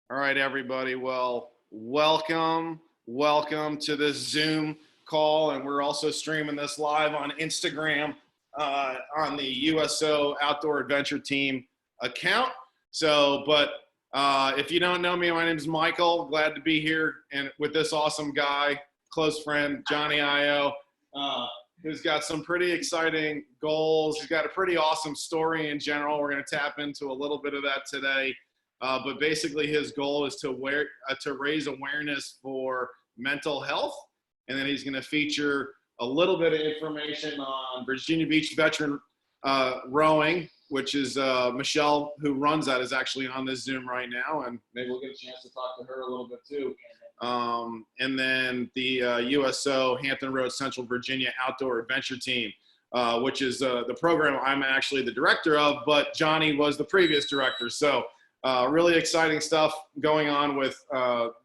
All right, everybody. Well, welcome to this Zoom call, and we're also streaming this live on Instagram on the USO Outdoor Adventure Team account. But if you don't know me, my name is Michael. Glad to be here and with this awesome guy, close friend Johnny Io, who's got some pretty exciting goals. He's got a pretty awesome story in general. We're going to tap into a little bit of that today. But basically, his goal is to raise awareness for mental health, and then he's going to feature a little bit of information on Virginia Beach Veteran Rowing, which is Michelle, who runs that, is actually on this Zoom right now, and maybe we'll get a chance to talk to her a little bit too. And then the USO Hampton Roads Central Virginia Outdoor Adventure Team, which is the program I'm actually the director of, but Johnny was the previous director. So really exciting stuff going on with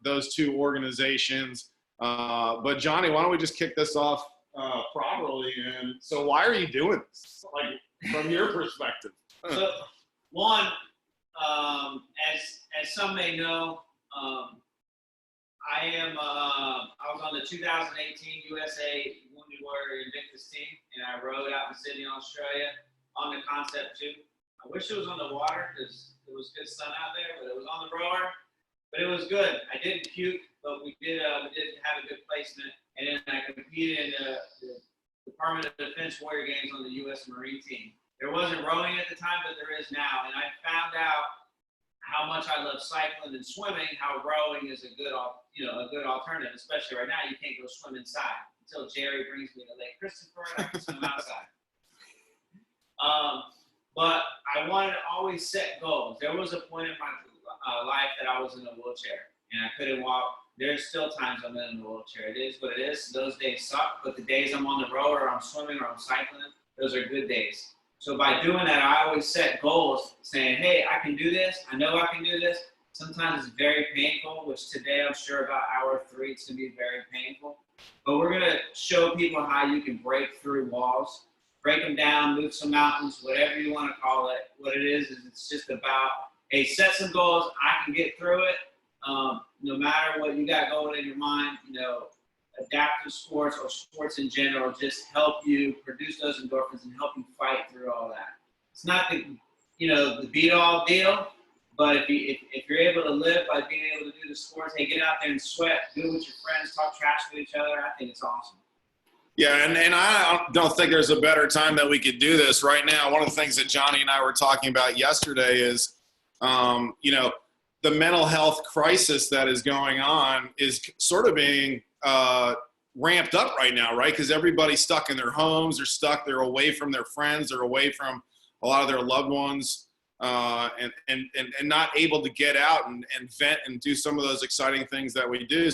those two organizations. But Johnny, why don't we just kick this off properly? And so why are you doing this, like, from your perspective? So, one, as some may know, I was on the 2018 USA Wounded Warrior Invictus team, and I rowed out in Sydney, Australia on the Concept 2. I wish it was on the water because it was good sun out there, but it was on the rower. But it was good. I didn't puke, but we did have a good placement. And then I competed in the Department of Defense Warrior Games on the U.S. Marine team. There wasn't rowing at the time, but there is now. And I found out how much I love cycling and swimming, how rowing is a good alternative, especially right now. You can't go swim inside until Jerry brings me to Lake Christopher and I can swim outside. But I wanted to always set goals. There was a point in my life that I was in a wheelchair and I couldn't walk. There's still times I'm in a wheelchair. It is what it is. Those days suck, but the days I'm on the road or I'm swimming or I'm cycling, those are good days. So by doing that, I always set goals saying, hey, I can do this. I know I can do this. Sometimes it's very painful, which today I'm sure about hour 3, it's going to be very painful. But we're going to show people how you can break through walls, break them down, move some mountains, whatever you want to call it. What it is it's just about, hey, set some goals. I can get through it. No matter what you got going in your mind, adaptive sports or sports in general just help you produce those endorphins and help you fight through all that. It's not the be-all deal, but if you're able to live by being able to do the sports, hey, get out there and sweat, do it with your friends, talk trash with each other, I think it's awesome. Yeah, and I don't think there's a better time that we could do this right now. One of the things that Johnny and I were talking about yesterday is, the mental health crisis that is going on is sort of being ramped up right now, right? Because everybody's stuck in their homes, they're away from their friends, they're away from a lot of their loved ones, and not able to get out and vent and do some of those exciting things that we do.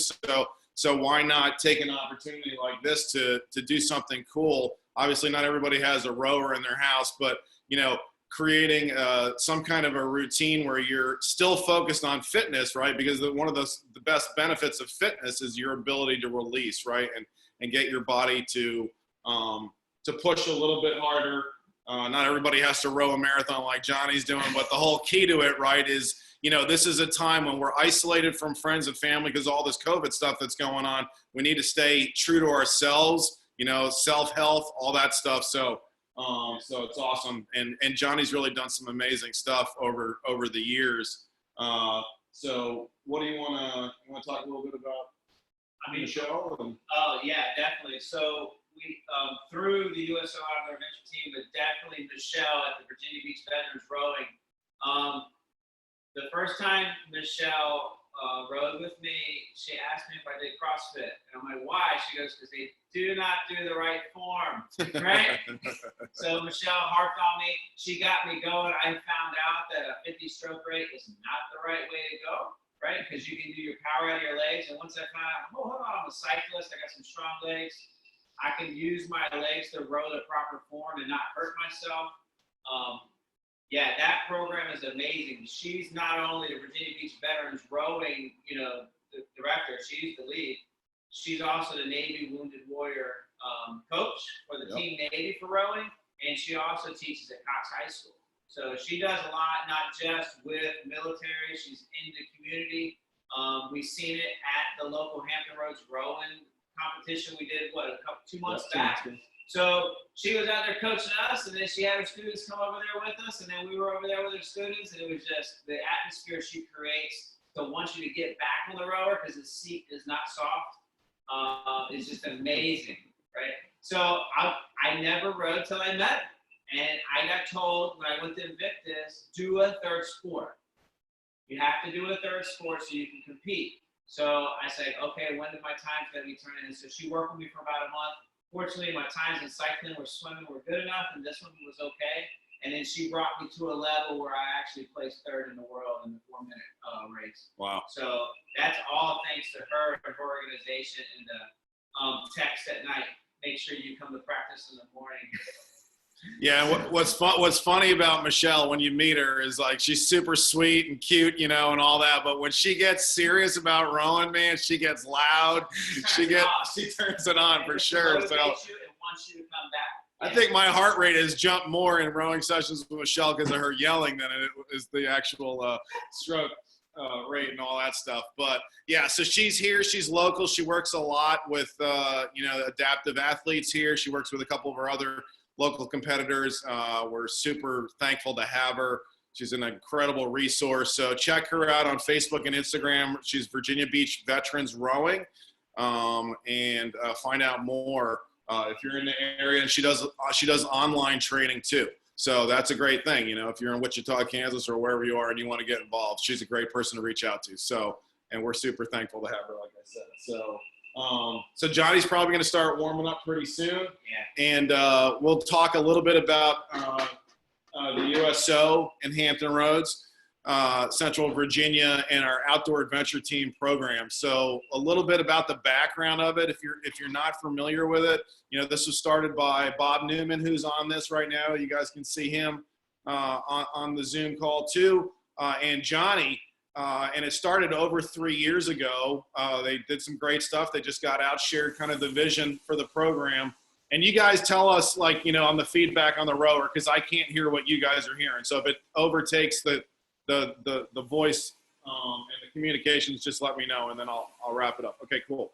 So why not take an opportunity like this to do something cool? Obviously, not everybody has a rower in their house, but creating some kind of a routine where you're still focused on fitness, right? Because one of the best benefits of fitness is your ability to release, right, and get your body to push a little bit harder. Not everybody has to row a marathon like Johnny's doing, but the whole key to it, right, is this is a time when we're isolated from friends and family because all this COVID stuff that's going on. We need to stay true to ourselves, self-health, all that stuff. So it's awesome. And Johnny's really done some amazing stuff over the years. So what do you want to talk a little bit about the show? Yeah, definitely. So we, through the USO Outdoor Adventure Team, but definitely Michelle at the Virginia Beach Veterans Rowing. The first time Michelle rowed with me, she asked me if I did CrossFit. And I'm like, why? She goes, because they do not do the right form, right? So Michelle harped on me. She got me going. I found out that a 50 stroke rate is not the right way to go, right? Because you can do your power out of your legs. And once I found out, hold on, I'm a cyclist. I got some strong legs. I can use my legs to row the proper form and not hurt myself. Yeah, that program is amazing. She's not only the Virginia Beach Veterans Rowing, the director, she's the lead. She's also the Navy Wounded Warrior coach for the Team Navy for rowing, and she also teaches at Cox High School. So she does a lot, not just with military. She's in the community. We've seen it at the local Hampton Roads rowing competition we did, 2 months back. So she was out there coaching us, and then she had her students come over there with us, and then we were over there with her students, and it was just the atmosphere she creates to want you to get back on the rower because the seat is not soft. It's just amazing, right? So I never rode till I met her. And I got told when I went to Invictus, do a third sport. You have to do a third sport so you can compete. So I said, okay, when did my time's going to be turning in? So she worked with me for about a month. Fortunately, my times in cycling or swimming were good enough, and this one was okay. And then she brought me to a level where I actually placed third in the world in the 4-minute race. Wow. So that's all thanks to her and her organization and the text at night. Make sure you come to practice in the morning. Yeah, what's funny about Michelle when you meet her is like she's super sweet and cute, and all that. But when she gets serious about rowing, man, she gets loud. She turns it on for sure. So You and wants you to come back. I think my heart rate has jumped more in rowing sessions with Michelle because of her yelling than it is the actual stroke rate and all that stuff. But yeah, so she's here. She's local. She works a lot with adaptive athletes here. She works with a couple of our other local competitors. We're super thankful to have her. She's an incredible resource. So check her out on Facebook and Instagram. She's Virginia Beach Veterans Rowing, and find out more if you're in the area. And she does online training too. So that's a great thing. If you're in Wichita, Kansas, or wherever you are and you want to get involved, she's a great person to reach out to. So, and we're super thankful to have her, like I said. So Johnny's probably going to start warming up pretty soon. Yeah. And we'll talk a little bit about the USO in Hampton Roads, Central Virginia, and our outdoor adventure team program. So a little bit about the background of it. If you're not familiar with it, this was started by Bob Newman, who's on this right now. You guys can see him on the Zoom call too, and Johnny. And it started over 3 years ago. They did some great stuff. They just got out, shared kind of the vision for the program. And you guys tell us, on the feedback on the rower, because I can't hear what you guys are hearing. So if it overtakes the voice and the communications, just let me know, and then I'll wrap it up. Okay, cool.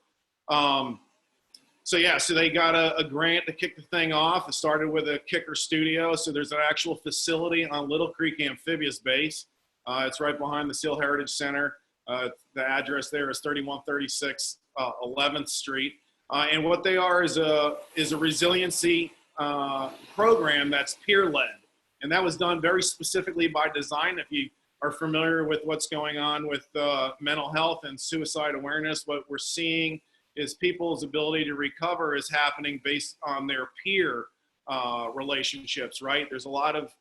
So they got a grant to kick the thing off. It started with a kicker studio. So there's an actual facility on Little Creek Amphibious Base. It's right behind the Seal Heritage Center. The address there is 3136 11th Street. And what they are is a resiliency program that's peer-led. And that was done very specifically by design. If you are familiar with what's going on with mental health and suicide awareness, what we're seeing is people's ability to recover is happening based on their peer relationships, right? There's a lot of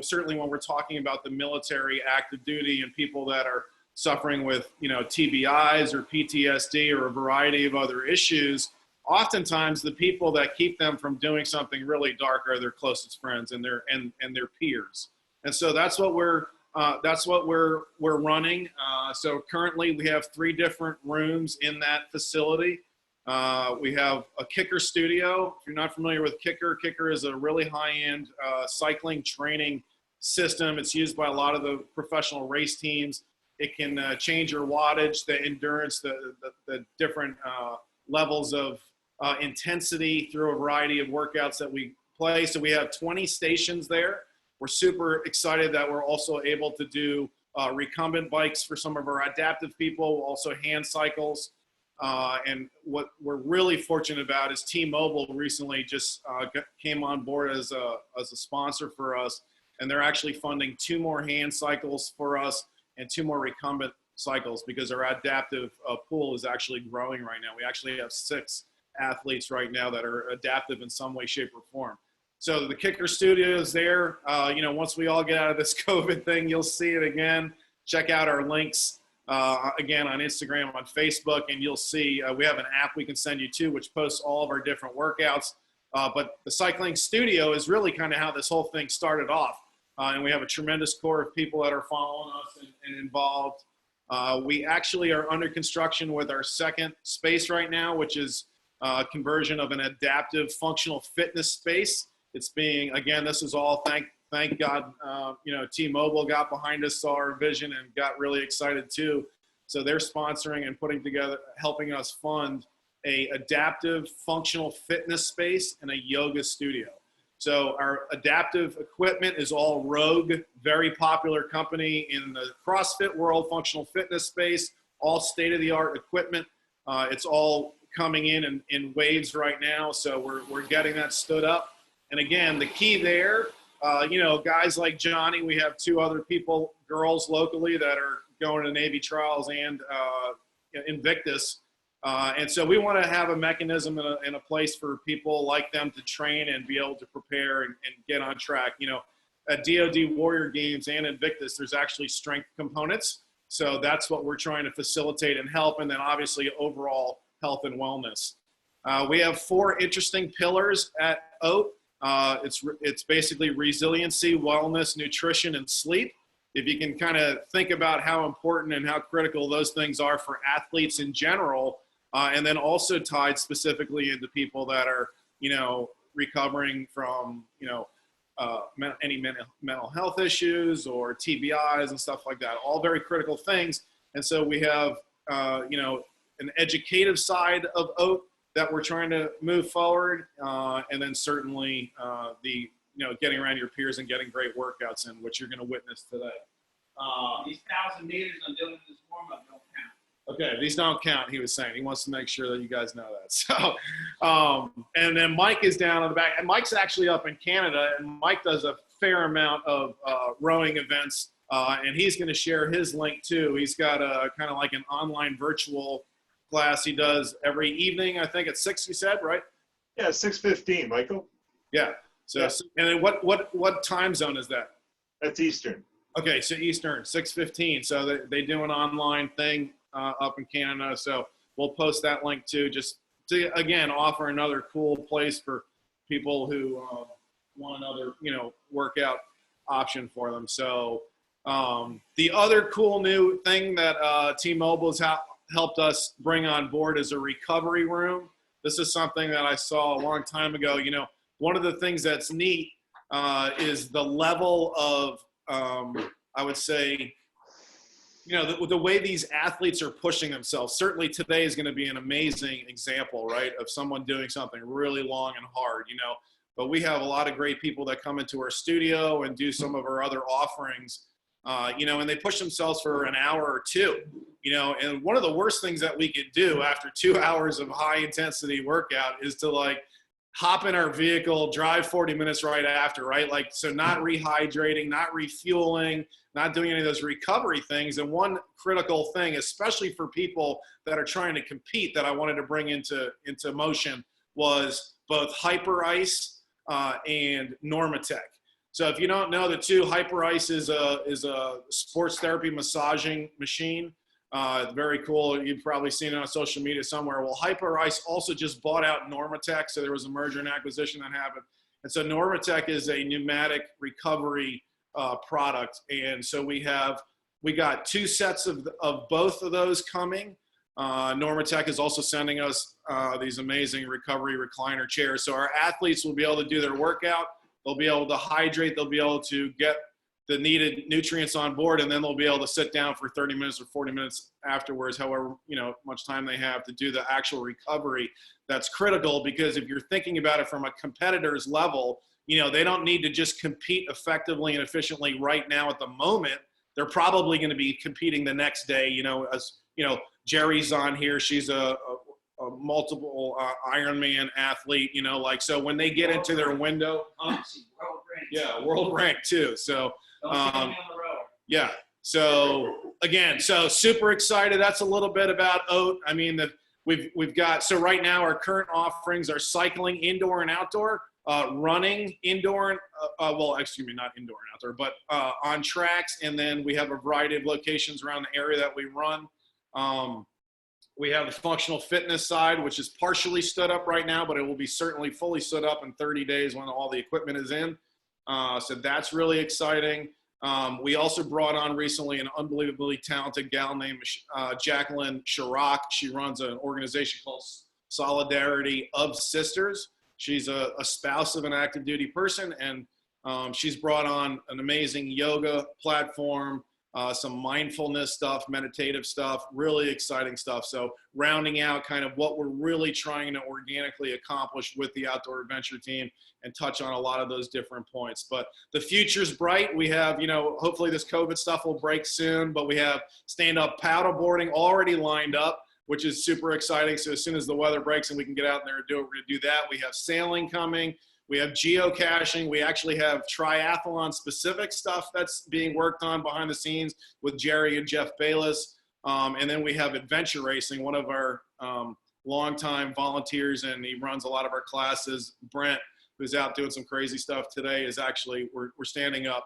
certainly when we're talking about the military, active duty, and people that are suffering with, TBIs or PTSD or a variety of other issues, oftentimes the people that keep them from doing something really dark are their closest friends and their peers. And so that's what we're running. So currently we have 3 different rooms in that facility. We have a kicker studio. If you're not familiar with kicker is a really high-end cycling training system. It's used by a lot of the professional race teams. It can change your wattage, the endurance, the different levels of intensity through a variety of workouts that we play. So we have 20 stations there. We're super excited that we're also able to do recumbent bikes for some of our adaptive people, also hand cycles. And what we're really fortunate about is T-Mobile recently just came on board as a sponsor for us, and they're actually funding 2 more hand cycles for us and 2 more recumbent cycles because our adaptive pool is actually growing right now. We actually have 6 athletes right now that are adaptive in some way, shape, or form. So the kicker studio is there. Once we all get out of this COVID thing, you'll see it again. Check out our links. Again, on Instagram, on Facebook, and you'll see we have an app we can send you to, which posts all of our different workouts. But the cycling studio is really kind of how this whole thing started off. And we have a tremendous core of people that are following us and involved. We actually are under construction with our second space right now, which is a conversion of an adaptive functional fitness space. It's being, again, this is all thank God, T-Mobile got behind us, saw our vision, and got really excited too. So they're sponsoring and putting together, helping us fund a adaptive functional fitness space and a yoga studio. So our adaptive equipment is all Rogue, very popular company in the CrossFit world, functional fitness space, all state-of-the-art equipment. It's all coming in waves right now, so we're getting that stood up. And again, the key there, guys like Johnny, we have 2 other people, girls locally, that are going to Navy trials and Invictus. And so we want to have a mechanism and a place for people like them to train and be able to prepare and get on track. At DoD Warrior Games and Invictus, there's actually strength components. So that's what we're trying to facilitate and help. And then obviously overall health and wellness. We have 4 interesting pillars at OAT. It's basically resiliency, wellness, nutrition, and sleep. If you can kind of think about how important and how critical those things are for athletes in general, and then also tied specifically into people that are, recovering from, any mental health issues or TBIs and stuff like that, all very critical things. And so we have, an educative side of OAT that we're trying to move forward. And then certainly getting around your peers and getting great workouts in, which you're going to witness today. These 1,000 meters I'm doing this warm-up don't count. Okay, these don't count, he was saying. He wants to make sure that you guys know that. So, and then Mike is down on the back. And Mike's actually up in Canada, and Mike does a fair amount of rowing events, and he's going to share his link too. He's got a kind of like an online virtual class he does every evening, I think at 6, you said, right? Yeah, 6:15, Michael. Yeah. So, Yeah. And then what time zone is that? That's Eastern. Okay, so Eastern, 6:15. So they do an online thing up in Canada. So we'll post that link too, just to, again, offer another cool place for people who want another, workout option for them. So the other cool new thing that T-Mobile has helped us bring on board is a recovery room. This is something that I saw a long time ago. One of the things that's neat is the level of, I would say, the way these athletes are pushing themselves. Certainly today is going to be an amazing example, right, of someone doing something really long and hard, But we have a lot of great people that come into our studio and do some of our other offerings, and they push themselves for an hour or 2, And one of the worst things that we could do after 2 hours of high intensity workout is to hop in our vehicle, drive 40 minutes right after, right? So not rehydrating, not refueling, not doing any of those recovery things. And one critical thing, especially for people that are trying to compete, that I wanted to bring into motion was both Hyperice and Normatec. So if you don't know the two, Hyperice is a sports therapy massaging machine. Very cool. You've probably seen it on social media somewhere. Well, Hyperice also just bought out Normatec, so there was a merger and acquisition that happened. And so Normatec is a pneumatic recovery product. And so we got 2 sets of both of those coming. Normatec is also sending us these amazing recovery recliner chairs. So our athletes will be able to do their workout. They'll be able to hydrate. They'll be able to get the needed nutrients on board, and then they'll be able to sit down for 30 minutes or 40 minutes afterwards, however much time they have to do the actual recovery. That's critical, because if you're thinking about it from a competitor's level, they don't need to just compete effectively and efficiently right now at the moment. They're probably going to be competing the next day. As Jerry's on here, she's a multiple Ironman athlete. So when they get into their window, world ranked too. So. Yeah. So again, super excited. That's a little bit about OAT. I mean, we've got, so right now our current offerings are cycling indoor and outdoor, running indoor, not indoor and outdoor, but on tracks. And then we have a variety of locations around the area that we run. We have the functional fitness side, which is partially stood up right now, but it will be certainly fully stood up in 30 days when all the equipment is in. So that's really exciting. We also brought on recently an unbelievably talented gal named Jacqueline Chirac. She runs an organization called Solidarity of Sisters. She's a spouse of an active duty person, and She's brought on an amazing yoga platform, some mindfulness stuff, meditative stuff, really exciting stuff. So rounding out kind of what we're really trying to organically accomplish with the Outdoor Adventure team and touch on a lot of those different points. But the future's bright. We have, hopefully this COVID stuff will break soon, but we have stand-up paddleboarding already lined up, which is super exciting. So as soon as the weather breaks and we can get out there and do it, we're going to do that. We have sailing coming. We have geocaching. We actually have triathlon specific stuff that's being worked on behind the scenes with Jerry and Jeff Bayless. And then we have adventure racing. One of our longtime volunteers, and he runs a lot of our classes, Brent, who's out doing some crazy stuff today, is actually, we're standing up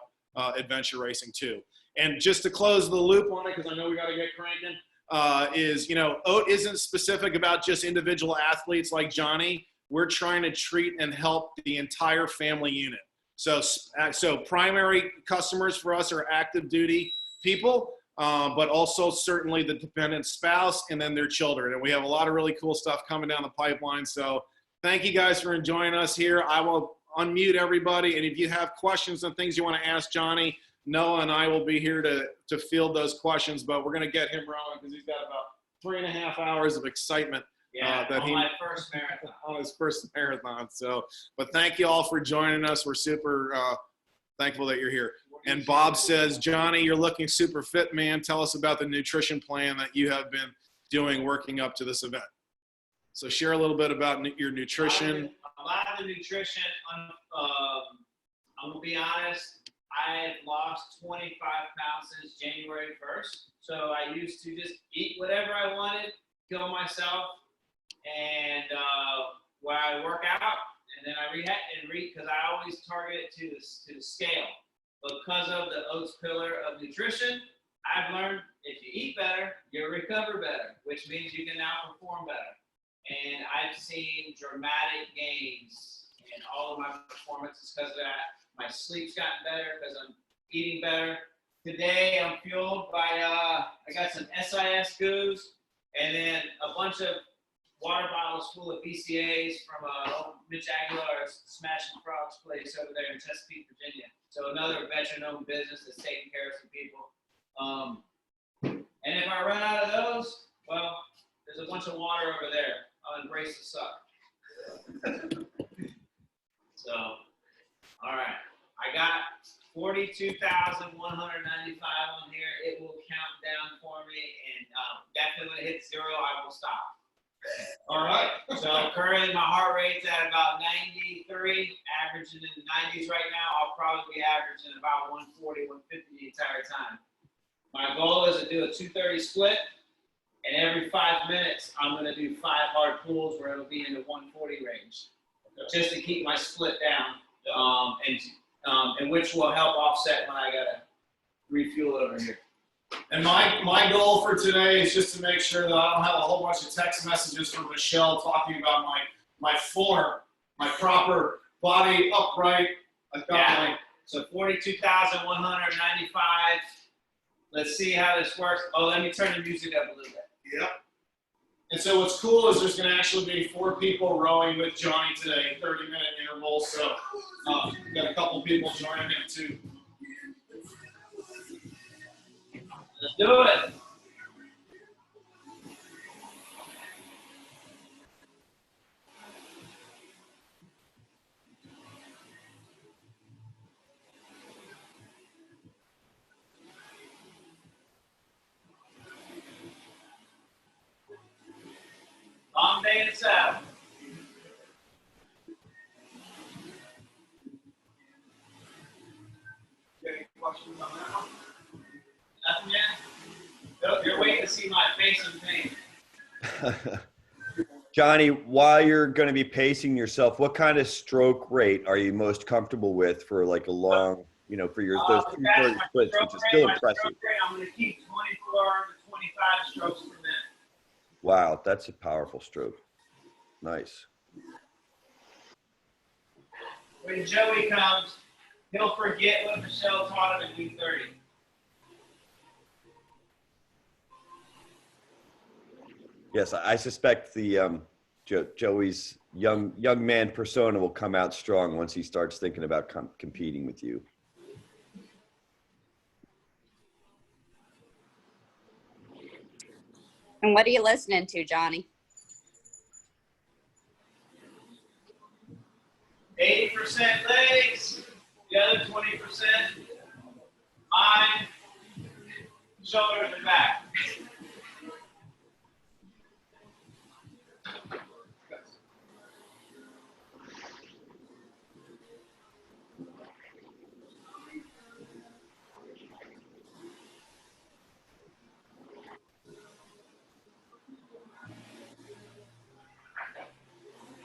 adventure racing too. And just to close the loop on it, because I know we got to get cranking, OAT isn't specific about just individual athletes like Johnny. We're trying to treat and help the entire family unit. So primary customers for us are active duty people, but also certainly the dependent spouse and then their children. And we have a lot of really cool stuff coming down the pipeline. So thank you guys for joining us here. I will unmute everybody. And if you have questions and things you want to ask Johnny, Noah and I will be here to field those questions, but we're going to get him rolling because he's got about 3.5 hours of excitement. My first marathon. On his first marathon. So, but thank you all for joining us. We're super thankful that you're here. And Bob says, Johnny, you're looking super fit, man. Tell us about the nutrition plan that you have been doing working up to this event. So share a little bit about your nutrition. A lot of the nutrition, I'm going to be honest, I have lost 25 pounds since January 1st. So I used to just eat whatever I wanted, kill myself, and where I work out, and then I read because I always target it to the scale. Because of the oats pillar of nutrition, I've learned if you eat better, you'll recover better, which means you can now perform better. And I've seen dramatic gains in all of my performances because of that. My sleep's gotten better because I'm eating better. Today I'm fueled by I got some SIS goos and then a bunch of water bottles full of BCAAs from Mitch Aguilar's Smashing Frogs place over there in Chesapeake, Virginia. So another veteran-owned business that's taking care of some people. And if I run out of those, well, there's a bunch of water over there. I'll embrace the suck. So, all right. I got 42,195 on here. It will count down for me, and definitely when it hits 0, I will stop. All right. So currently my heart rate's at about 93, averaging in the 90s right now. I'll probably be averaging about 140, 150 the entire time. My goal is to do a 230 split, and every 5 minutes I'm going to do 5 hard pulls where it'll be in the 140 range, just to keep my split down, and which will help offset when I gotta refuel over here. And my goal for today is just to make sure that I don't have a whole bunch of text messages from Michelle talking about my form, my proper body upright. So 42,195. Let's see how this works. Oh, let me turn the music up a little bit. Yep. And so what's cool is there's going to actually be 4 people rowing with Johnny today, 30-minute intervals. So we've got a couple people joining him too. Let's do it. Long day in the saddle. Any questions on that one? Nothing yet? You're waiting to see my face in pain. Johnny, while you're going to be pacing yourself, what kind of stroke rate are you most comfortable with for like a long, for your those 230 splits, which is still impressive? I'm going to keep 24 to 25 strokes per minute. Wow, that's a powerful stroke. Nice. When Joey comes, he'll forget what Michelle taught him in 230. Yes, I suspect the Joey's young man persona will come out strong once he starts thinking about competing with you. And what are you listening to, Johnny? 80% legs, the other 20% mind, shoulders, and back.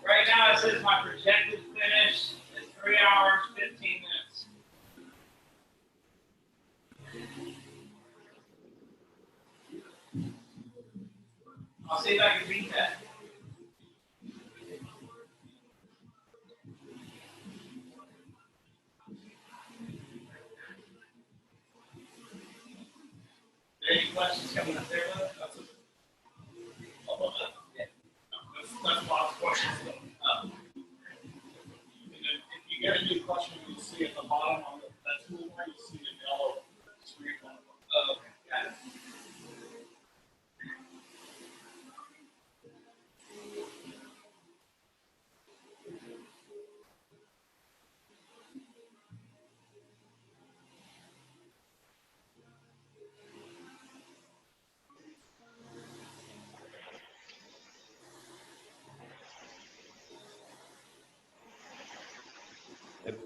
Right now, it says my projected finish is 3 hours, 15 minutes. I'll see if I can beat that. Any questions coming up there? That's Bob's question. And then if you get a new question, you see at the bottom on that toolbar, you see the yellow screen. Oh, okay, got it.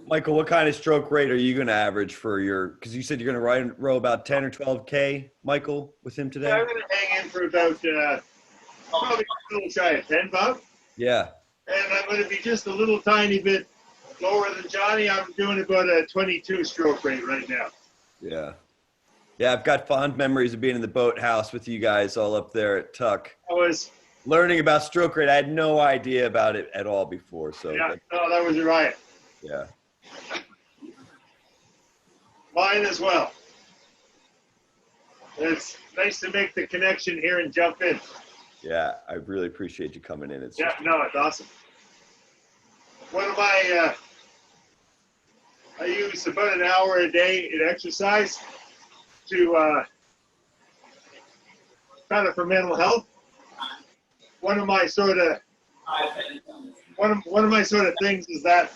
Michael, what kind of stroke rate are you going to average for your? Because you said you're going to row about 10 or 12K, Michael, with him today. I'm going to hang in for about probably a little shy of 10, Bob. Yeah. And I'm going to be just a little tiny bit lower than Johnny. I'm doing about a 22 stroke rate right now. Yeah. Yeah, I've got fond memories of being in the boathouse with you guys all up there at Tuck. I was, Learning about stroke rate. I had no idea about it at all before. So, yeah, no, that was a riot. yeah. Mine as well. It's nice to make the connection here and jump in. Yeah, I really appreciate you coming in. It's Yeah, no, it's awesome. One of my, I use about an hour a day in exercise to kind of for mental health. One of my sort of one of my sort of things is that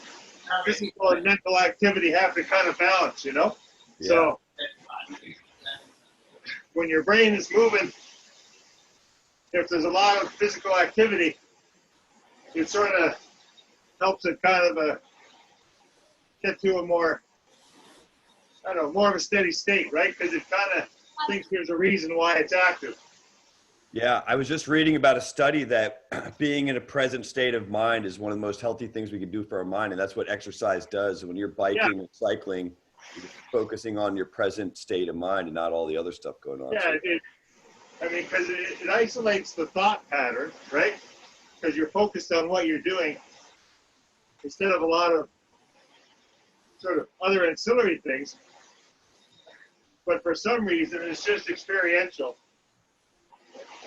physical and mental activity have to kind of balance, you know. Yeah. So when your brain is moving, if there's a lot of physical activity, it sort of helps it kind of get to a more, I don't know, more of a steady state, right? Because it kind of thinks there's a reason why it's active. Yeah, I was just reading about a study that being in a present state of mind is one of the most healthy things we can do for our mind, and that's what exercise does. When you're biking and cycling, you're just focusing on your present state of mind and not all the other stuff going on. Yeah, because it isolates the thought pattern, right? Because you're focused on what you're doing instead of a lot of sort of other ancillary things. But for some reason, it's just experiential.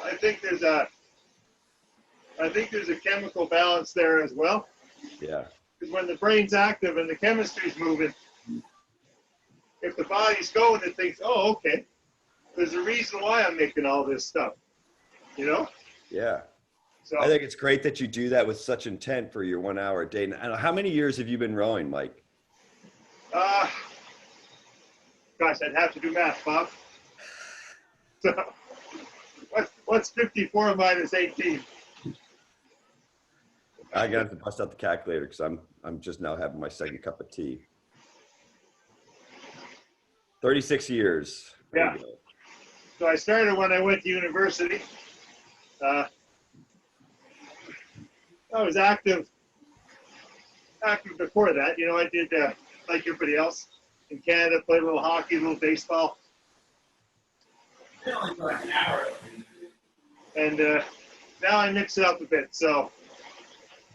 I think there's a chemical balance there as well. Yeah. Because when the brain's active and the chemistry's moving, if the body's going, it thinks, oh, okay, there's a reason why I'm making all this stuff, you know? Yeah. So I think it's great that you do that with such intent for your 1 hour a day. And how many years have you been rowing, Mike? gosh, I'd have to do math, Bob. So what's 54 minus 18? I got to bust out the calculator because I'm just now having my second cup of tea. 36 years. There Yeah. you go. So I started when I went to university. I was active before that. You know, I did, like everybody else in Canada, played a little hockey, a little baseball. Only for like an hour. And now I mix it up a bit. So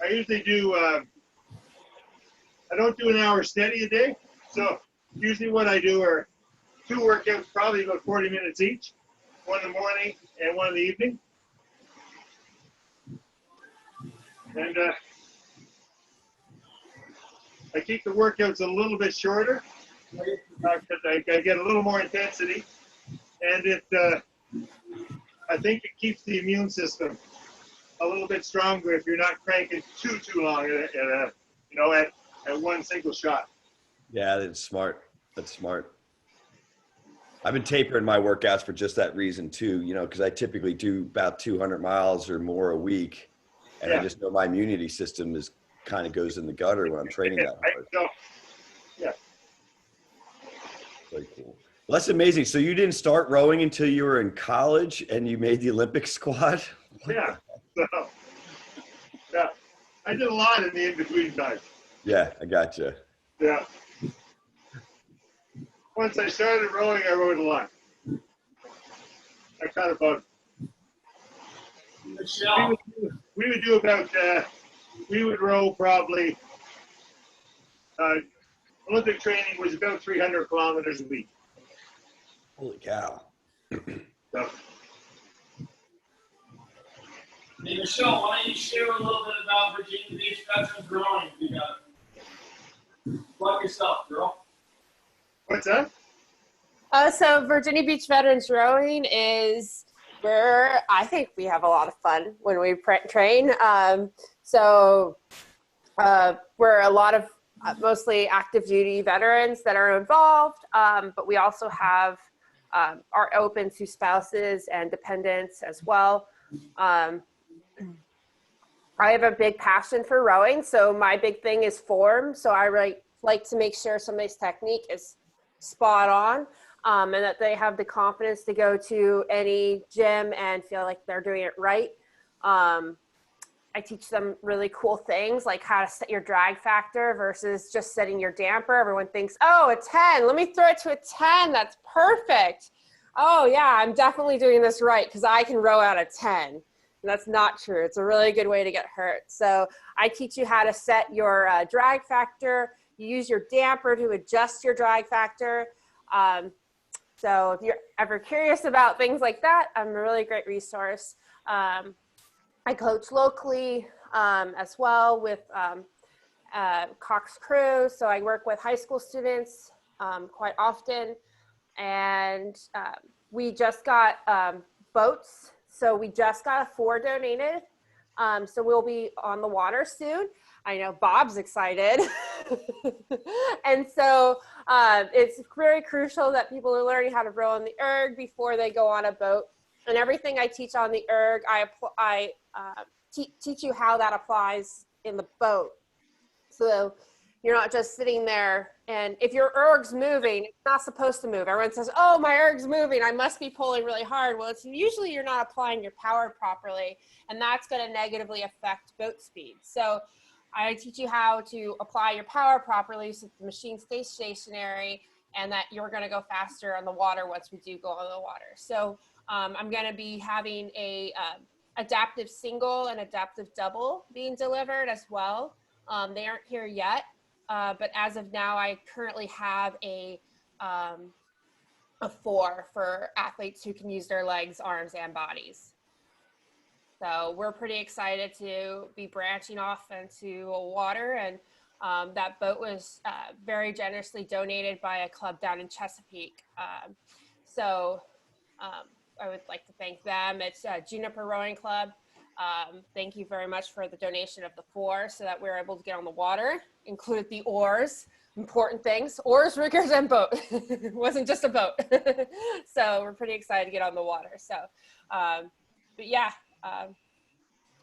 I usually do, I don't do an hour steady a day. So usually what I do are 2 workouts, probably about 40 minutes each, one in the morning and one in the evening. And I keep the workouts a little bit shorter because I get a little more intensity, and I think it keeps the immune system a little bit stronger if you're not cranking too long at one single shot. Yeah, that's smart. That's smart. I've been tapering my workouts for just that reason too, because I typically do about 200 miles or more a week. And I just know my immunity system kind of goes in the gutter when I'm training that hard. So, yeah. Very cool. Well, that's amazing. So you didn't start rowing until you were in college and you made the Olympic squad? Yeah. So, yeah. I did a lot in the in-between time. Yeah, I gotcha. Yeah. Once I started rowing, I rowed a lot. I kind of bugged. Michelle, We would do about, we would row probably, Olympic training was about 300 kilometers a week. Holy cow. So, hey, Michelle, why don't you share a little bit about Virginia Beach Veterans Rowing? You got plug yourself, girl. what's that? So Virginia Beach Veterans Rowing is where I think we have a lot of fun when we train. We're a lot of mostly active duty veterans that are involved, but we also have are open to spouses and dependents as well. I have a big passion for rowing, so my big thing is form. So I like to make sure somebody's technique is spot on, and that they have the confidence to go to any gym and feel like they're doing it right. I teach them really cool things like how to set your drag factor versus just setting your damper. Everyone thinks, oh, a 10, let me throw it to a 10. That's perfect. Oh yeah, I'm definitely doing this right because I can row out a 10. And that's not true. It's a really good way to get hurt. So I teach you how to set your drag factor. You use your damper to adjust your drag factor. So if you're ever curious about things like that, I'm a really great resource. I coach locally as well with Cox Crew. So I work with high school students quite often. And we just got boats. So we just got 4 donated. So we'll be on the water soon. I know Bob's excited. And so it's very crucial that people are learning how to row on the erg before they go on a boat. And everything I teach on the erg, I teach you how that applies in the boat. So you're not just sitting there, and if your erg's moving, it's not supposed to move. Everyone says, oh, my erg's moving, I must be pulling really hard. Well, it's usually you're not applying your power properly, and that's going to negatively affect boat speed. So I teach you how to apply your power properly so the machine stays stationary and that you're going to go faster on the water once we do go on the water. So I'm going to be having a adaptive single and adaptive double being delivered as well. They aren't here yet, but as of now, I currently have a 4 for athletes who can use their legs, arms, and bodies. So we're pretty excited to be branching off into water, and that boat was very generously donated by a club down in Chesapeake. I would like to thank them. It's Juniper Rowing Club. Thank you very much for the donation of the 4 so that we were able to get on the water, included the oars, important things, oars, riggers, and boat. It wasn't just a boat. So we're pretty excited to get on the water. So, but yeah,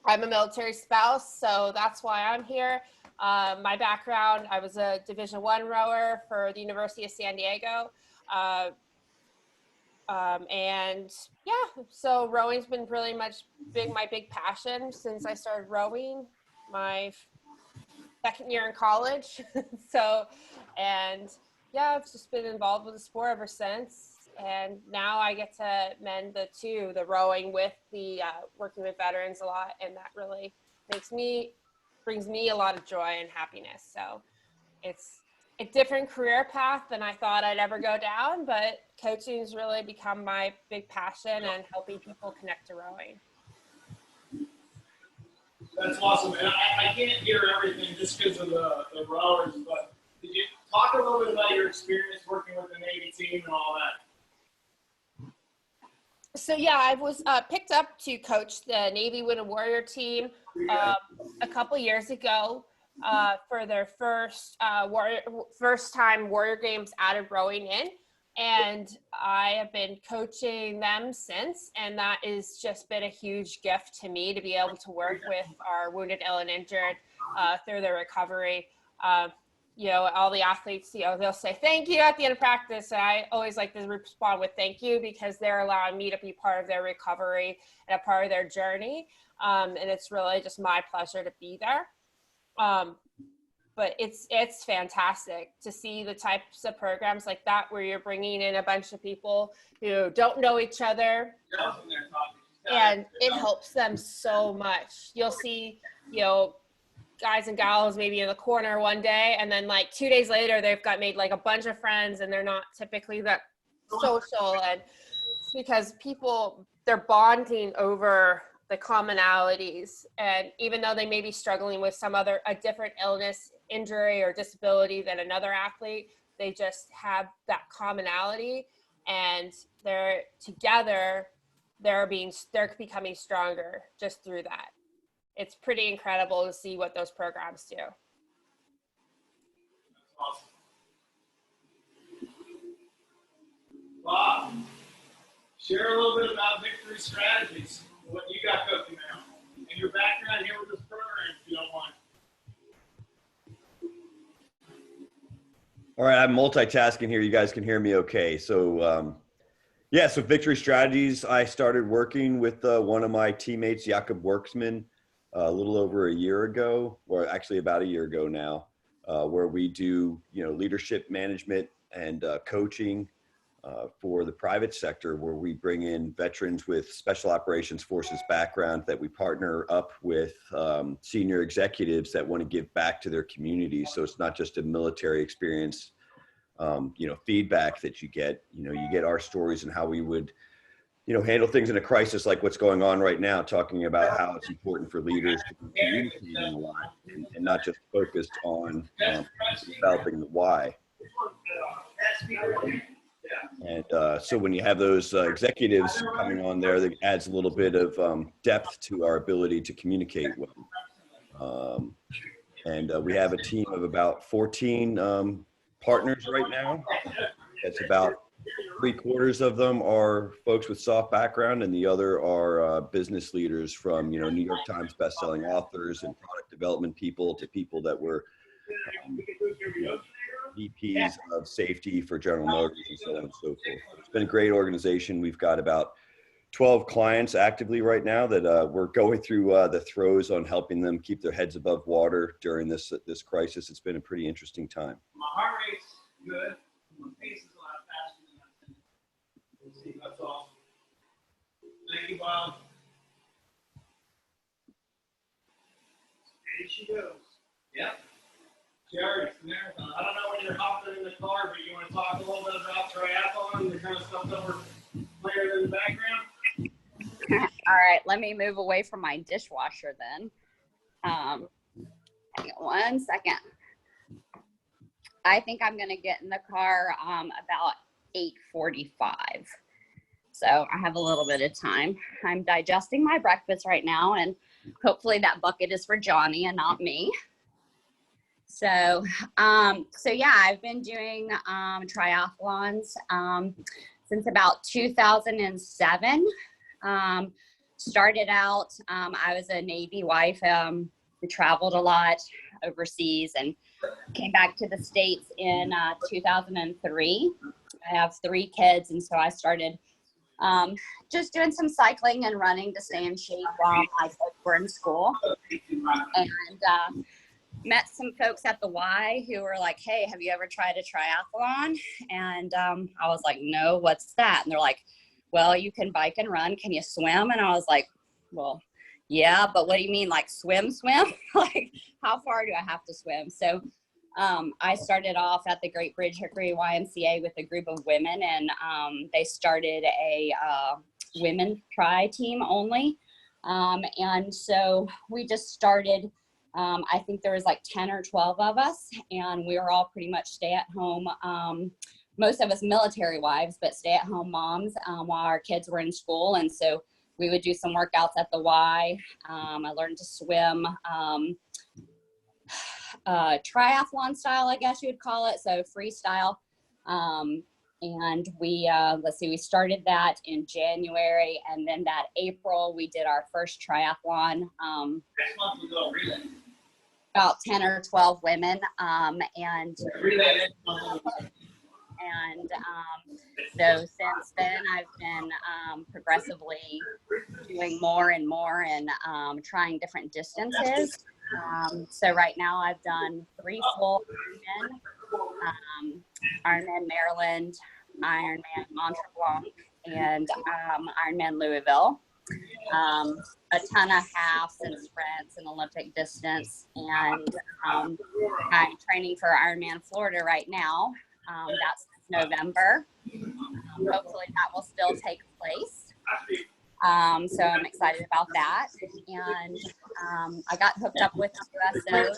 I'm a military spouse, so that's why I'm here. My background, I was a Division I rower for the University of San Diego. And yeah, so rowing's been really much my big passion since I started rowing my 2nd year in college. So, and yeah, I've just been involved with the sport ever since. And now I get to mend the rowing with the working with veterans a lot. And that really brings me a lot of joy and happiness. So it's a different career path than I thought I'd ever go down, but coaching's really become my big passion and helping people connect to rowing. That's awesome. And I can't hear everything just because of the rowers, but could you talk a little bit about your experience working with the Navy team and all that? So yeah, I was picked up to coach the Navy Wounded Warrior team a couple years ago for their first time Warrior Games added rowing in, and I have been coaching them since, and that has just been a huge gift to me to be able to work with our wounded, ill, and injured through their recovery. You know, all the athletes, you know, they'll say thank you at the end of practice. And I always like to respond with thank you, because they're allowing me to be part of their recovery and a part of their journey. And it's really just my pleasure to be there. But it's fantastic to see the types of programs like that, where you're bringing in a bunch of people who don't know each other, and it helps them so much. You'll see, you know, guys and gals maybe in the corner one day, and then like 2 days later they've got made like a bunch of friends, and they're not typically that social, and it's because people, they're bonding over the commonalities. And even though they may be struggling with a different illness, injury, or disability than another athlete, they just have that commonality, and they're together, they're becoming stronger just through that. It's pretty incredible to see what those programs do. That's awesome. Bob, share a little bit about Victory Strategies, what you got cooking now, and your background here with this program, if you don't mind. All right, I'm multitasking here. You guys can hear me okay. So, so Victory Strategies, I started working with one of my teammates, Jakob Worksman, a little over a year ago, or actually about a year ago now, where we do, you know, leadership management and coaching for the private sector, where we bring in veterans with special operations forces background that we partner up with senior executives that want to give back to their communities. So it's not just a military experience, you know, feedback that you get. You know, you get our stories and how we would, you know, handle things in a crisis like what's going on right now, talking about how it's important for leaders to be communicating a lot and not just focused on developing the why. And so when you have those executives coming on there, that adds a little bit of depth to our ability to communicate well. And we have a team of about 14 partners right now. It's about 3/4 of them are folks with soft background, and the other are business leaders from, you know, New York Times bestselling authors and product development people to people that were VPs of safety for General Motors and so on and so forth. It's been a great organization. We've got about 12 clients actively right now that we're going through the throes on helping them keep their heads above water during this crisis. It's been a pretty interesting time. My heart rate's good. My pace is a lot faster than I think. We'll see. That's awesome. Thank you, Bob. Here she goes. Yep. Jerry, marathon. I don't know when you're hopping in the car, but you want to talk a little bit about triathlon and the kind of stuff that we're playing in the background? All right, let me move away from my dishwasher then. Hang on 1 second. I think I'm gonna get in the car about 8:45. So I have a little bit of time. I'm digesting my breakfast right now, and hopefully that bucket is for Johnny and not me. So yeah, I've been doing triathlons since about 2007. Started out, I was a Navy wife. We traveled a lot overseas and came back to the States in 2003. I have 3 kids, and so I started just doing some cycling and running to stay in shape while my kids were in school. And met some folks at the Y who were like, hey, have you ever tried a triathlon? And I was like, no, what's that? And they're like, well, you can bike and run. Can you swim? And I was like, well, yeah, but what do you mean, like swim? Like, how far do I have to swim? So I started off at the Great Bridge Hickory YMCA with a group of women, and they started a women tri team only. And so we just started, I think there was like 10 or 12 of us, and we were all pretty much stay at home. Most of us military wives, but stay at home moms while our kids were in school. And so we would do some workouts at the Y. I learned to swim, triathlon style, I guess you would call it. So freestyle. And we, let's see, we started that in January, and then that April we did our first triathlon. Next month we go relay. About 10 or 12 women, and Relay next month. So since then I've been progressively doing more and more and trying different distances. So right now I've done 3 full Ironman Maryland, Ironman Mont Blanc, and Ironman Louisville. A ton of halves and sprints and Olympic distance, and I'm training for Ironman Florida right now. That's November. Hopefully that will still take place. So I'm excited about that. And I got hooked up with USO.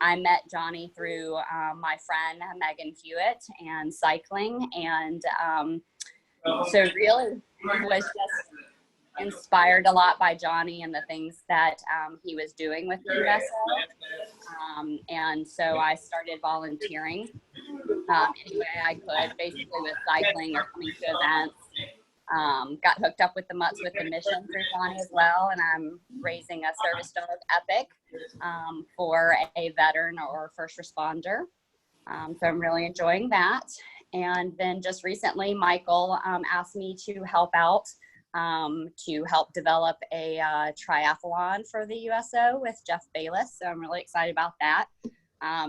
I met Johnny through my friend Megan Hewitt and cycling, and so really was just inspired a lot by Johnny and the things that he was doing with USO. And so I started volunteering any way I could, basically with cycling or coming to events. Got hooked up with the Mutts with the Mission through Johnny as well, and I'm raising a service dog, Epic, for a veteran or first responder. So I'm really enjoying that. And then just recently, Michael asked me to help out, to help develop a triathlon for the USO with Jeff Bayless. So I'm really excited about that.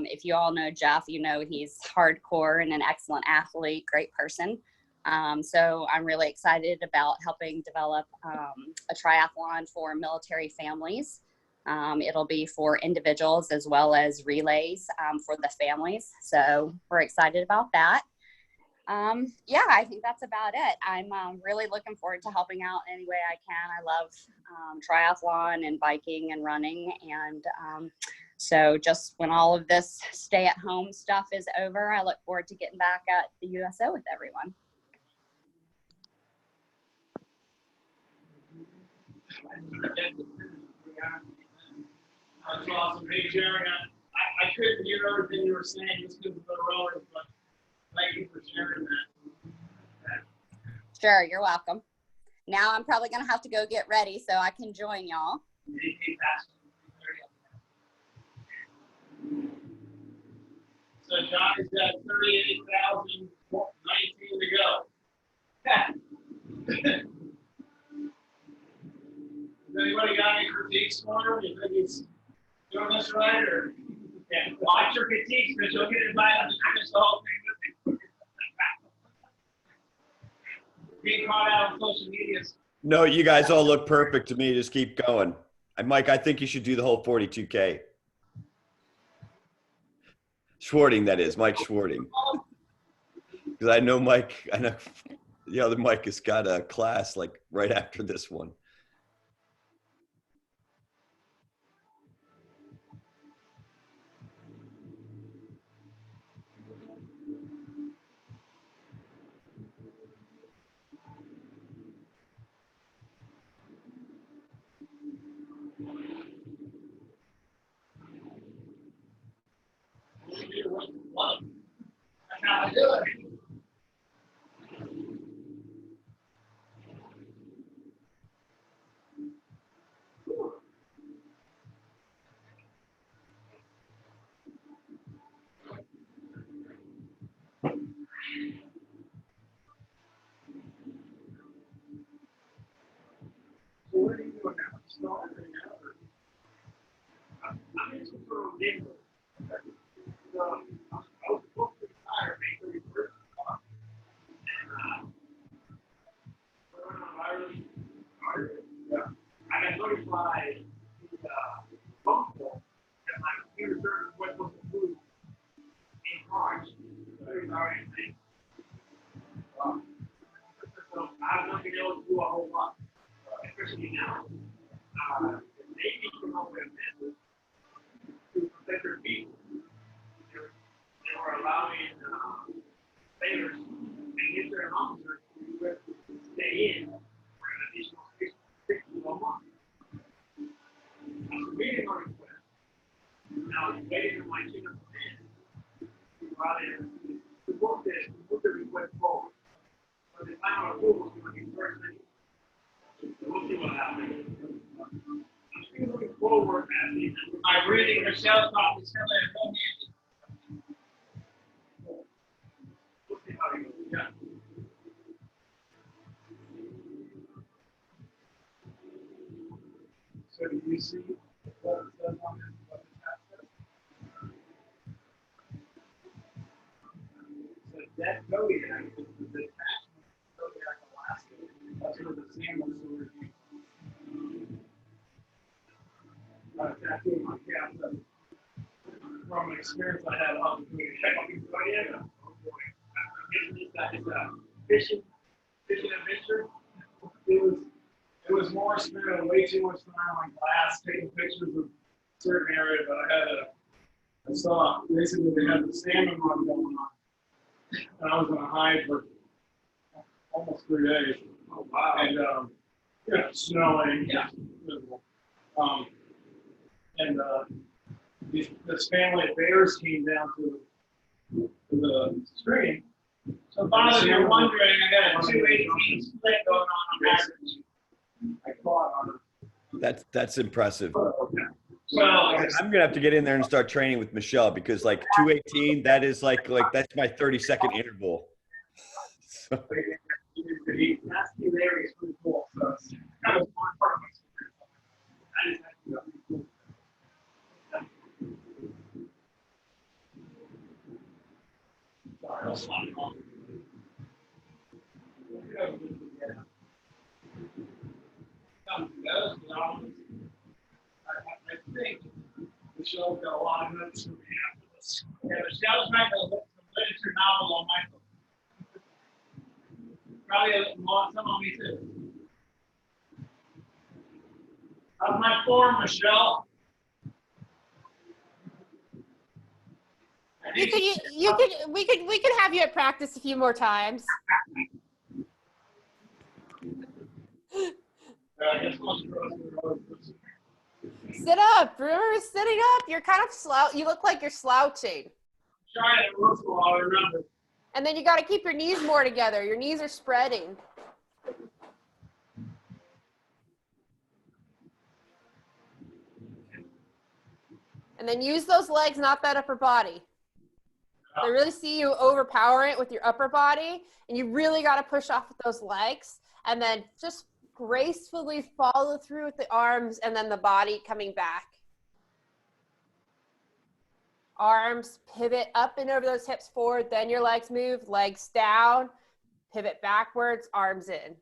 If you all know Jeff, you know he's hardcore and an excellent athlete, great person. So I'm really excited about helping develop a triathlon for military families. It'll be for individuals as well as relays for the families. So we're excited about that. Yeah, I think that's about it. I'm really looking forward to helping out any way I can. I love triathlon and biking and running. And so just when all of this stay at home stuff is over, I look forward to getting back at the USO with everyone. That's awesome. Hey, Jerry, I couldn't hear everything you were saying just because of the rollers, but thank you for sharing that. Sure, you're welcome. Now I'm probably going to have to go get ready so I can join y'all. So Johnny's got 38,019 to go. Has anybody got any critiques for him? You think he's doing this right, or watch your critiques because you'll get invited to finish the whole thing with you. Being caught out on social media. No, you guys all look perfect to me. Just keep going. And Mike, I think you should do the whole 42K. Schwarting, that is, Mike Schwarting. Because I know Mike, I know the other Mike has got a class like right after this one. That's how I do it. So what are you doing now? Still everything out? I'm in some sort of neighborhood. I was supposed to retire May 31st. And I really started. Yeah. I got notified the phone call that my computer service went with the food in March. So I already think. So I've not been able to do a whole lot. working out. Maybe come up with a method to protect their people. They were allowing sailors and get their officers to stay in for an additional 6 months. I'm reading our request. Now, I'm waiting for my chain of command to put the request forward. But the final approval is going to be first thing. So we'll see what happens. I'm still looking forward at the. I'm reading Michelle's office. We'll see how it goes. Yeah. So do you see what it says on it? What it says? So that Zodiac is the attachment to Zodiac Alaska. That's where the salmon sword is. Tattoo my cat. From experience I had on the Zodiac. Oh boy. It's a fishing adventure. It was more spending way too much time on glass, taking pictures of certain area, but I saw basically they had the salmon run going on. And I was on a hide for almost 3 days. Oh wow. And yeah, snowing. Yeah. Miserable. And this family of bears came down to the stream. So, Father, you're wondering, I got a 218 split going on average. I caught on That's impressive. okay. Well, I'm gonna have to get in there and start training with Michelle because like 218, that is like that's my 30-second interval. So, The nasty there is pretty cool. So that was one part of my experience. I just had to go. Sorry, I was sliding on. I think Michelle got a lot of notes from half of us. yeah, Michelle's writing a literature novel on Michael. Probably some on me too. How's my form, Michelle? We could have you at practice a few more times. I guess most of us Sit up. Remember sitting up? You're kind of you look like you're slouching. trying to look for all I remember. And then you got to keep your knees more together. Your knees are spreading. And then use those legs, not that upper body. I really see you overpower it with your upper body, and you really got to push off with those legs, and then just gracefully follow through with the arms and then the body coming back. Arms pivot up and over those hips forward, then your legs move, legs down, pivot backwards, arms in.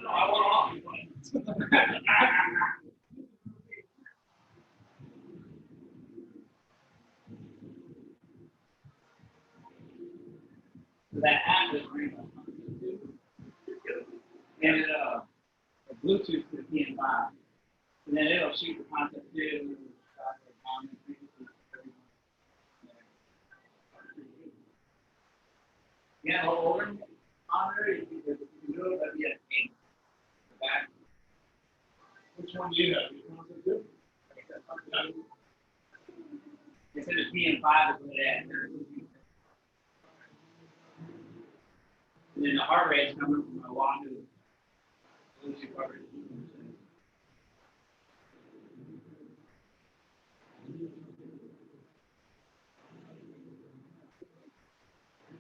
No, I went off. That app is real. And it Bluetooth to the PM5. And then it'll shoot the content to yeah, hold on there, you can do it, but yeah, back. Which one do you have? You want to do? It said it's PM5 is what it is. And then the heart rate is coming from a long to Bluetooth coverage.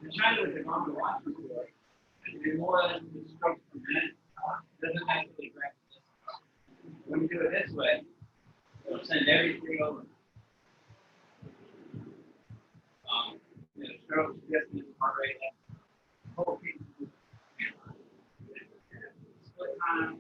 I'm trying to with the Garmin watch before. It'd be more than the strokes per minute. Doesn't actually practice. when you do it this way, it'll send everything over. Stroke, distance, heart rate, whole piece. Split time.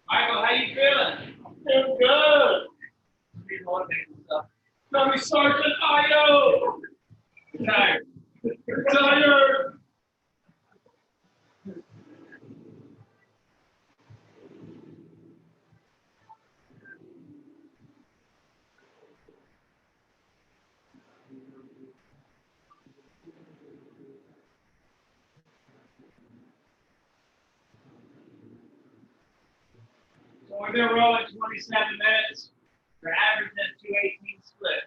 Michael, how you feeling? I'm feeling good. Be motivated stuff. Tell me, Sergeant Io. Tired. Tired. So we're gonna roll at 27 minutes. We're averaging 218 split.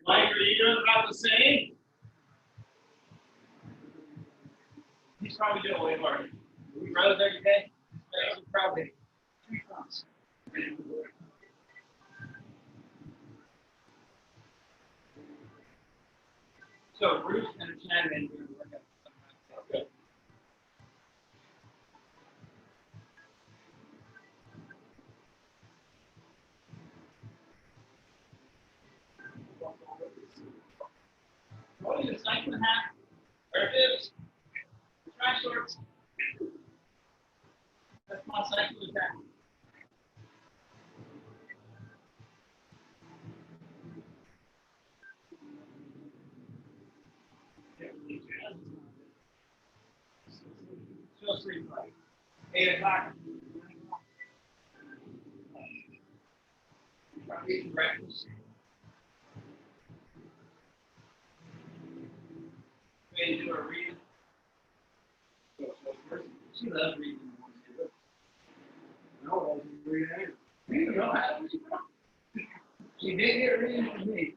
Mike, are you doing about the same? He's probably doing way harder. We rows every day. So probably 3 months. So Bruce and Shannon are doing the workout. Okay. What is it, cycling hat? Or bibs? Track shorts? That's my cycling hat. Still sleep like 8 o'clock. Probably eating breakfast. Maybe do a reading. She loves reading. No, I wasn't reading. You don't have to. She did get reading from me.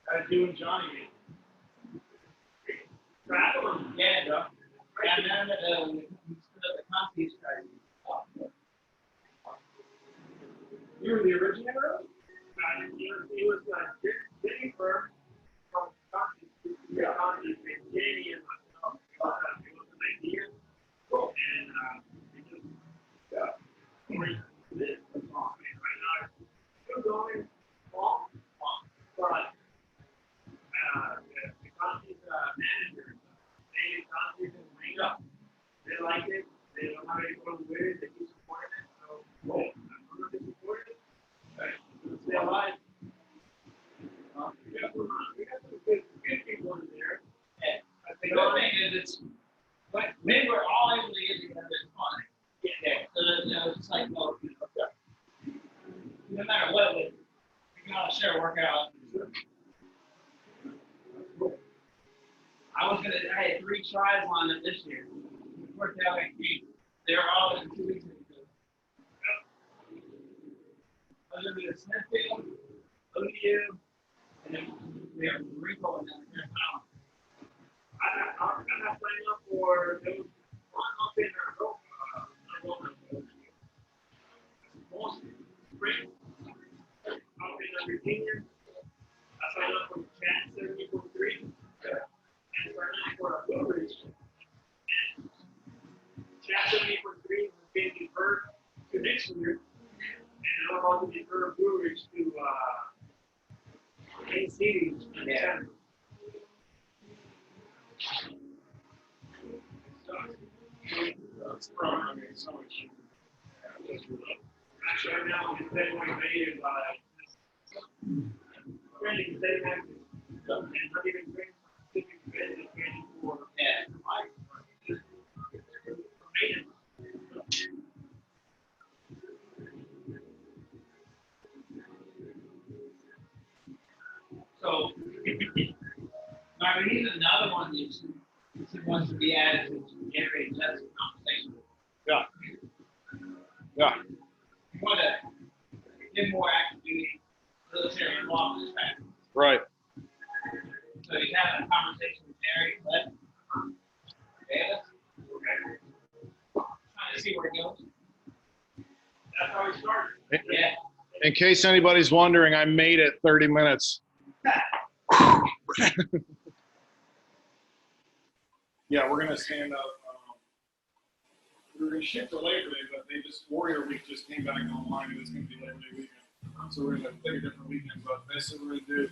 How you doing, Johnny? Traveling? Yeah, bro. And then the coffee started. You were the originator of it? He was Jennifer from Coffee. Yeah. Coffee, Jenny and myself. It was an idea. Cool. And we just, this is coffee right now. Still going long, but the coffee's manager, they coffee and ring up. They like it. They don't have any problem with it. They keep supporting it. So, I'm going to support it. Stay alive. We got some good people in there. Yeah. The good thing is it's like maybe we're all able to get together. It's fun. Get there. So it's like, well, no matter what, we can all share a workout. I had 3 tries on it this year. It worked out like me. They were all in 2 weeks ago. I was going to do a Smithfield, ODU, and then we have Rico and then I'm not signing up for those one up in our Boston, Spring, up in Virginia. I signed up for Chat 74.3. And we're not for a Blue Ridge. And Chat 74.3 was being deferred to next year. And now we're also deferred Blue Ridge to main cities in December. That's probably so much. Actually, right now, it's definitely made by training, they have and not even training for So, now we need another one that wants to be added to generate less conversation. Yeah. Yeah. We want to get more active duty military involved in this fact. Right. So you have a conversation with Mary, let Davis, trying to see where it goes. That's how we started. Yeah. In case anybody's wondering, I made it 30 minutes. Yeah, we're gonna stand up. We're gonna shift to Labor Day, but they just Warrior Week just came back online, and it's gonna be Labor Day weekend. So we're gonna pick a different weekend, but basically we're gonna do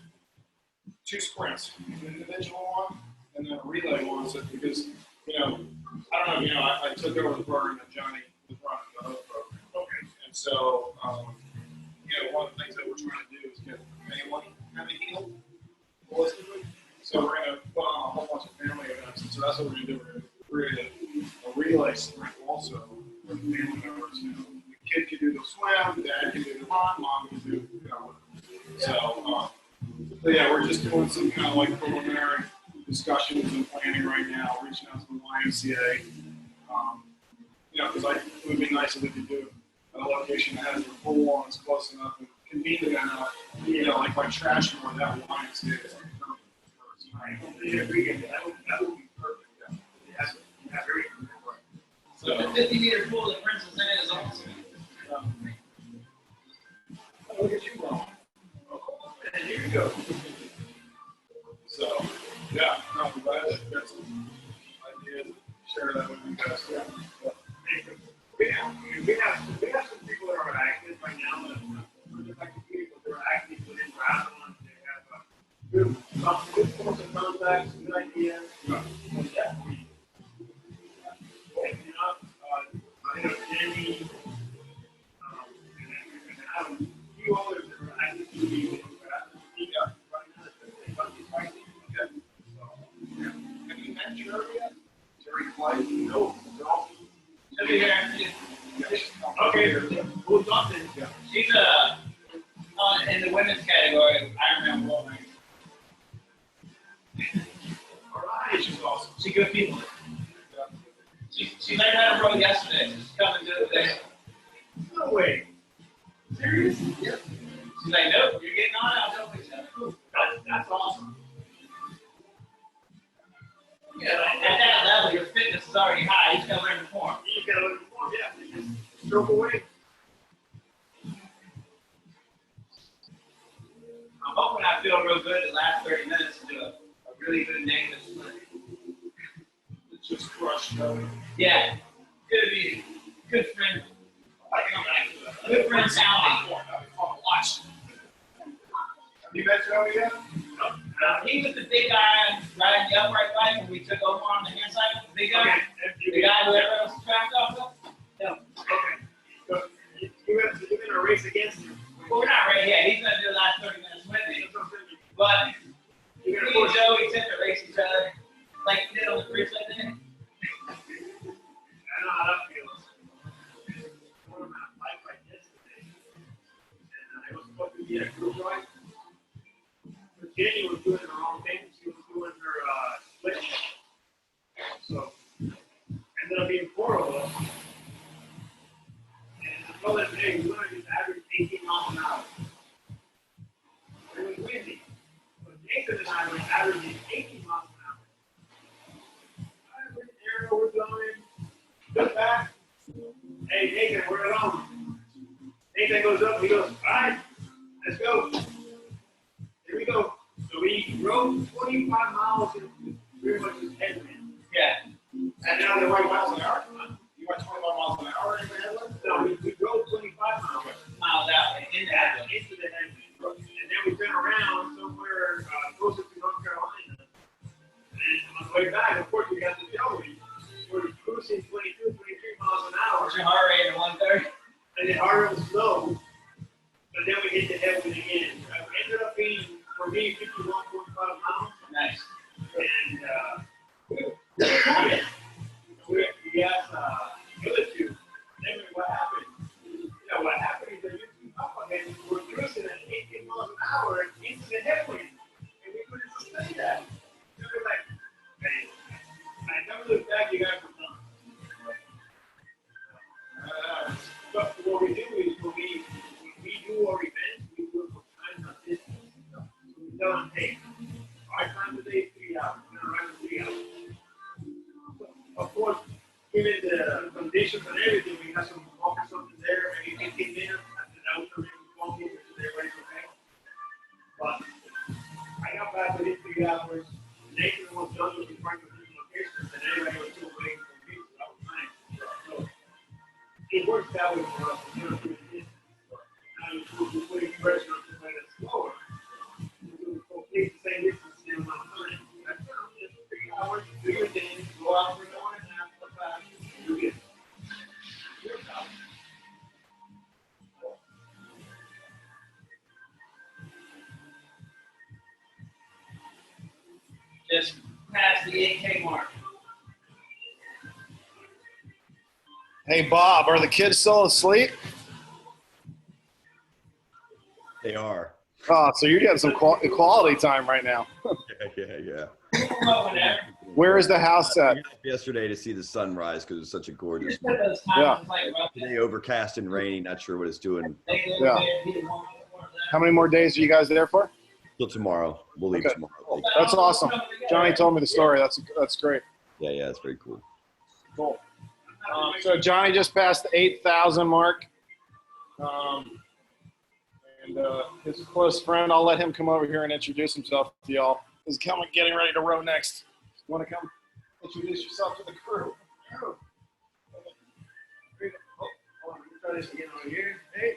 2 sprints, an individual one and then a relay one. So because I don't know, I took over the program that Johnny was running the whole program. Okay. And so one of the things that we're trying to do is get family kind of healed holistically. So we're going to put on a whole bunch of family events. And so that's what we're going to do. We're going to create a relay sprint also for the family members. The kid can do the swim, the dad can do the run, mom can do So yeah, we're just doing some kind of like preliminary discussions and planning right now, reaching out to the YMCA. Because it would be nice if we could do a location that has a pool and it's close enough and convenient enough, like trash more that YMCA is like right. That would be perfect. Yeah. Very So the 50-meter pool that Princess in is awesome. Look at you, Ron. And here you go. So, yeah, no, I'm glad that got some ideas. Share that with you guys. Yeah. We have some people that are active right now. People that are active within triathlon. They have good points of contacts, good ideas. Waking up, I know Jenny, and Adam, a few others that are active duty within triathlon. Have you met Jerry yet? Jerry Clay? No. She'll be here. Okay, who's on this? She's in the women's category. I remember what my All right. she's awesome. She's good people. She learned how to row yesterday. She's coming to the day. No way. Serious? Yep. She's like, nope, you're getting on. I'll help you. That's awesome. Yeah, at that level, your fitness is already high. You just gotta learn to perform. You gotta look for them, yeah. Just stroke away. I'm hoping I feel real good the last 30 minutes to do a really good negative split. It's just crushed though. Yeah, good to be good friend. Good friend Sally. Watch. Have you met Joey yet? He was the big guy riding the upright bike when we took over on the hand side. The big guy, the guy who everyone else was tracked off of. Yeah. Okay. So you're gonna race against him. Well, we're not ready yet. He's gonna do the last 30 minutes with me. But me You're and gonna push. Joey tend to race each other like we did on the bridge like that. I know how that feels. One of my bike yesterday, and I was supposed to be a group ride. But Jenny was doing her own thing. She was doing her split. So ended up being 4 of us. And I told them, hey, we're gonna just average 18 miles an hour. It was windy. But Nathan and I were averaging 18 miles an hour. We're going. Look back. Hey, Nathan, we're alone. Nathan goes up. He goes, all right, let's go. Here we go. So we rode 25 miles in pretty much just headwind. Yeah. And now they're right miles an hour. You went 25 miles an hour in the headland? No, we drove 25 miles Miles out in the headwind. into the headwind. And then we turned around somewhere closer to North Carolina. And on the way back, of course, we got the Joey. We're cruising 22, 23 miles an hour. What's your heart rate at 130? And then harder and slow. But then we hit the headwind again. It ended up being, for me, 51.5 miles. Nice. And we got the other two. Then what happened? What happened is that you keep up again. We're cruising at 18 miles an hour into the headwind. good thank you guys for coming. But what we do is when we do our events, we do it for time on this. We tell them, hey, our time today is 3 hours. We're gonna run in 3 hours. So, of course, given the conditions and everything, we have some coffee something there, maybe 15 minutes, and then I will come in with coffee, which is everybody's okay. But I got back within 3 hours. Nathan was done with the front of his location, and everybody was still waiting for me, so that was nice. So it works that way for us. You know, we're putting pressure on somebody that's slower. We're complete the same distance in one time. That's just 3 hours, do your thing, go out for an hour and a half, come back, do it. Your job. Just past the 8K mark. Hey, Bob, are the kids still asleep? They are. Oh, so you're getting some quality time right now. Yeah. Where is the house I at? got up yesterday to see the sunrise because it was such a gorgeous. Yeah. Today overcast and rainy. Not sure what it's doing. Yeah. How many more days are you guys there for? Till tomorrow. We'll leave Okay. tomorrow. That's awesome. Johnny told me the story. That's great. Yeah, it's very cool. Cool. So Johnny just passed the 8,000 mark. And his close friend, I'll let him come over here and introduce himself to y'all. He's getting ready to row next. You want to come introduce yourself to the crew? Try this again over here. Hey,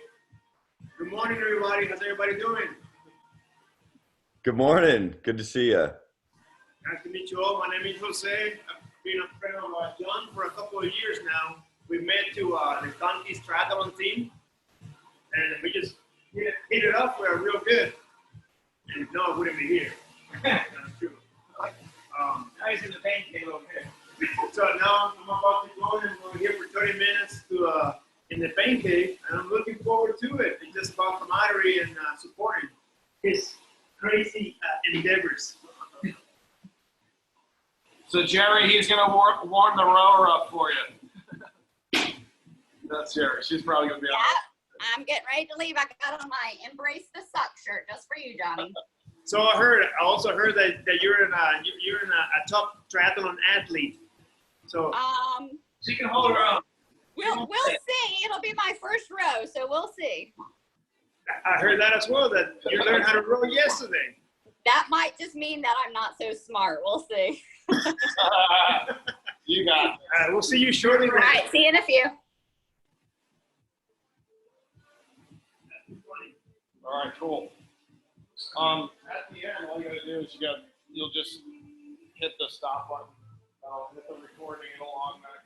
good morning, everybody. How's everybody doing? Good morning. Good to see you. Nice to meet you all. My name is Jose. I've been a friend of John for a couple of years now. We met to the Conquist Triathlon team, and we just hit it up. We're real good. And if not, I wouldn't be here. That's true. Now he's in the pain cave over here. So now I'm about to go and we're here for 30 minutes to in the pain cave, and I'm looking forward to it. It's just about camaraderie and supporting his crazy endeavors. So Jerry, he's gonna warm the rower up for you. That's Jerry. She's probably gonna be Yeah, on. I'm getting ready to leave. I got on my Embrace the Suck shirt just for you, Johnny. So I also heard that you're in a top triathlon athlete. So She can hold her own. We'll see. It'll be my first row, so we'll see. I heard that as well, that you learned how to row yesterday. That might just mean that I'm not so smart. We'll see. You got it. We'll see you shortly. All right, see you in a few. All right, cool. At the end, all you gotta do is you'll just hit the stop button. Hit the recording. It'll automatically